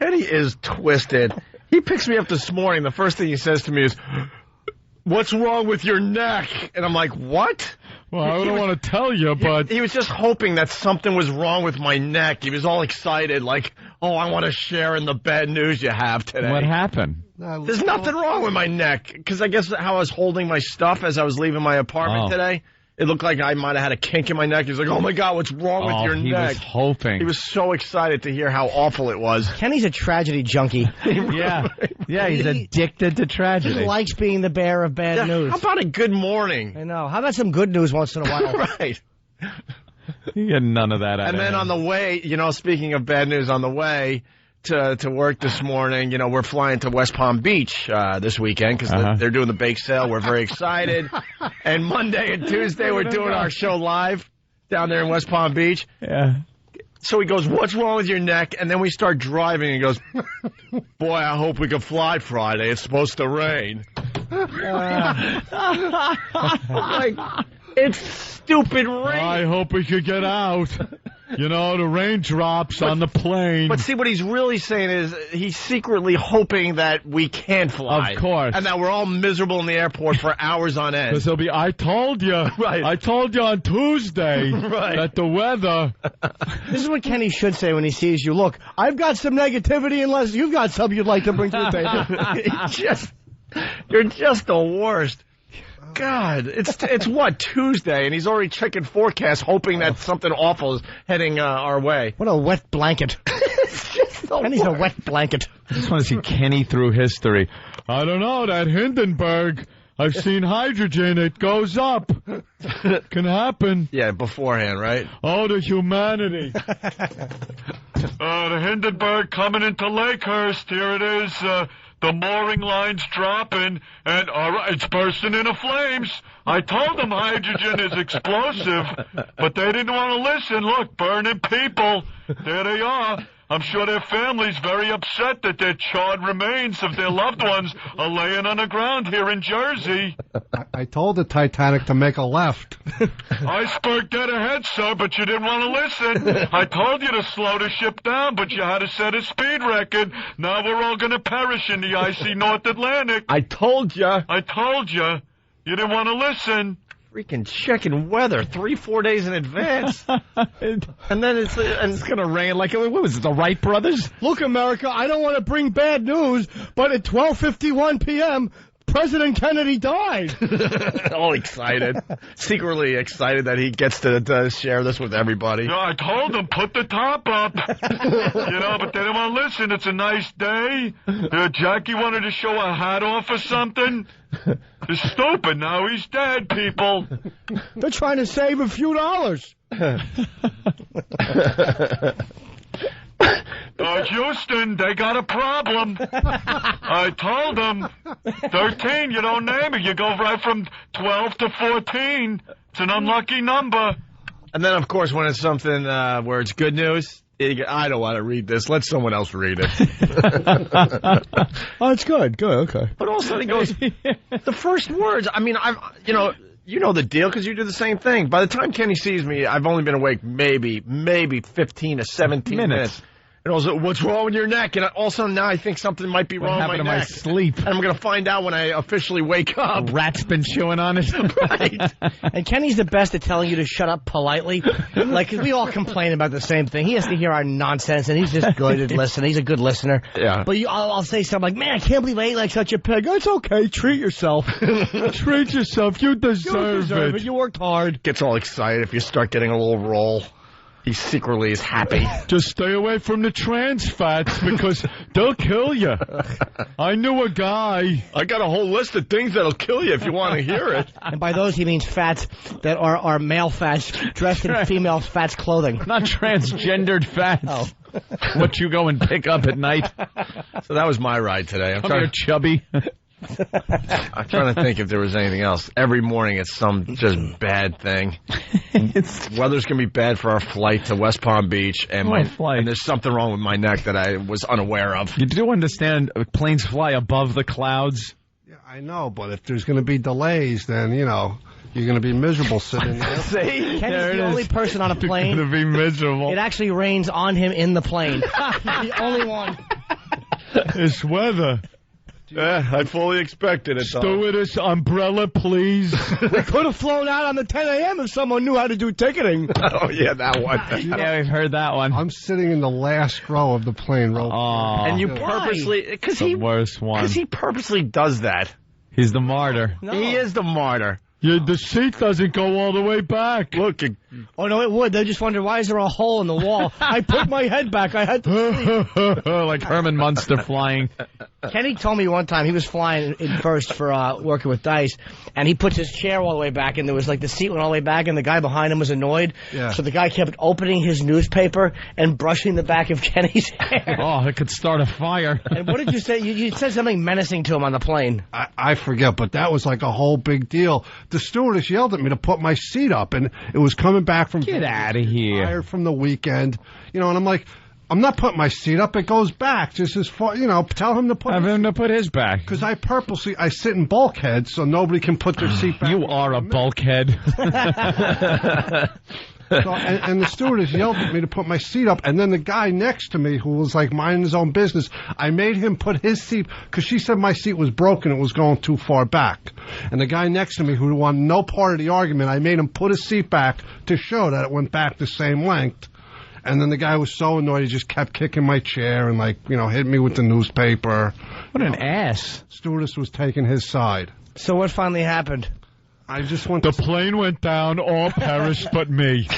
Kenny is twisted. He picks me up this morning. The first thing he says to me is, "What's wrong with your neck?" And I'm like, "What?" Well, I don't want to tell you, but... He was just hoping that something was wrong with my neck. He was all excited, like, "Oh, I want to share in the bad news you have today." What happened? There's nothing wrong with my neck. Because I guess how I was holding my stuff as I was leaving my apartment today, it looked like I might have had a kink in my neck. He was like, "Oh, my God, what's wrong with your neck?" He was hoping. He was so excited to hear how awful it was. Kenny's a tragedy junkie. Yeah, he's addicted to tragedy. He likes being the bearer of bad news. How about a good morning? I know. How about some good news once in a while? Right. You get none of that out of him. And then on the way, speaking of bad news, on the way to work this morning, we're flying to West Palm Beach this weekend because they're doing the bake sale. We're very excited. And Monday and Tuesday, we're doing our show live down there in West Palm Beach. Yeah. So he goes, "What's wrong with your neck?" And then we start driving, and he goes, "Boy, I hope we can fly Friday. It's supposed to rain." Like, it's stupid rain. I hope we could get out. The raindrops on the plane. But see, what he's really saying is he's secretly hoping that we can't fly. Of course. And that we're all miserable in the airport for hours on end. Because he'll be, "I told you. Right. I told you on Tuesday that the weather." This is what Kenny should say when he sees you. "Look, I've got some negativity unless you've got something you'd like to bring to the table." You're just the worst. God, it's what, Tuesday, and he's already checking forecasts, hoping that something awful is heading our way. What a wet blanket. Kenny's a wet blanket. I just want to see Kenny through history. "I don't know, that Hindenburg, I've seen hydrogen, it goes up. Can happen." Yeah, beforehand, right? Oh, the humanity. The Hindenburg coming into Lakehurst, here it is, the mooring line's dropping, and it's bursting into flames. I told them hydrogen is explosive, but they didn't want to listen. Look, burning people. There they are. I'm sure their family's very upset that their charred remains of their loved ones are laying on the ground here in Jersey." I told the Titanic to make a left. "Iceberg dead ahead, sir, but you didn't want to listen. I told you to slow the ship down, but you had to set a speed record. Now we're all going to perish in the icy North Atlantic." I told you. "I told you. You didn't want to listen." Freaking checking weather 3-4 days in advance. And then it's going to rain like, what was it, the Wright brothers? "Look, America, I don't want to bring bad news, but at 12:51 p.m., President Kennedy died." All excited. Secretly excited that he gets to share this with everybody. I told them, put the top up. But they didn't want to listen. It's a nice day. Jackie wanted to show a hat off or something. It's stupid. Now he's dead, people. They're trying to save a few dollars. Houston, they got a problem. I told them. 13, you don't name it. You go right from 12 to 14. It's an unlucky number. And then, of course, when it's something where it's good news, I don't want to read this. Let someone else read it. Oh, it's good. Good, okay. But also he goes, the first words, I mean, you know the deal because you do the same thing. By the time Kenny sees me, I've only been awake maybe 15 to 17 minutes. And also, "What's wrong with your neck?" And also now I think something might be wrong with my neck. What happened to my sleep? And I'm going to find out when I officially wake up. A rat's been chewing on it. Right. And Kenny's the best at telling you to shut up politely. Like, 'cause we all complain about the same thing. He has to hear our nonsense, and he's just good at listening. He's a good listener. Yeah. But I'll say something like, "Man, I can't believe I ate like such a pig." "It's okay. Treat yourself." Treat yourself. You deserve it. You worked hard. Gets all excited if you start getting a little roll. He secretly is happy. Just stay away from the trans fats because they'll kill you. I knew a guy. I got a whole list of things that'll kill you if you want to hear it. And by those he means fats that are male fats dressed in female fats clothing. Not transgendered fats. Oh. What you go and pick up at night. So that was my ride today. Come here, chubby. I'm trying to think if there was anything else. Every morning it's some just bad thing. Weather's going to be bad for our flight to West Palm Beach, and and there's something wrong with my neck that I was unaware of. You do understand planes fly above the clouds? Yeah, I know, but if there's going to be delays, then, you're going to be miserable sitting there. See? Kenny's the only person on a plane. You're going to be miserable. It actually rains on him in the plane. The only one. It's weather. Yeah, I fully expected it. Stewardess, umbrella, please. We could have flown out on the 10 a.m. if someone knew how to do ticketing. Oh, yeah, that one. Yeah, we've heard that one. I'm sitting in the last row of the plane. And you purposely... Because the worst one. Because he purposely does that. He's the martyr. No. He is the martyr. Yeah, the seat doesn't go all the way back. Look, Oh, no, it would. They just wonder, why is there a hole in the wall? I put my head back. I had to Like Herman Munster flying. Kenny told me one time he was flying in first for working with Dice, and he puts his chair all the way back, and there was like the seat went all the way back, and the guy behind him was annoyed. Yeah. So the guy kept opening his newspaper and brushing the back of Kenny's hair. Oh, it could start a fire. And what did you say? You said something menacing to him on the plane. I forget, but that was like a whole big deal. The stewardess yelled at me to put my seat up, and it was coming back from... Get out of here. Tired from the weekend. And I'm like, I'm not putting my seat up. It goes back just as far, tell him to put Have him to put his back. Because I sit in bulkheads so nobody can put their seat back. You are a bulkhead. So, and the stewardess yelled at me to put my seat up, and then the guy next to me, who was like minding his own business, I made him put his seat, because she said my seat was broken, it was going too far back. And the guy next to me, who wanted no part of the argument, I made him put his seat back to show that it went back the same length. And then the guy was so annoyed, he just kept kicking my chair and, hit me with the newspaper. What an ass. Stewardess was taking his side. So what finally happened? I just went The plane went down, all perished but me.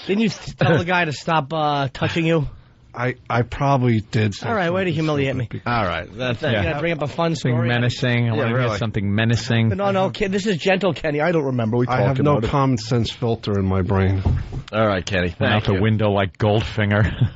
Didn't you tell the guy to stop touching you? I probably did. All right, way to humiliate me. all right. That's You gotta bring up a fun Something story. menacing. I want to really. hear something menacing. No, kid, this is gentle Kenny. I don't remember. We talked I have no about it. common sense filter in my brain. All right, Kenny. Went out Thank the you. window like Goldfinger.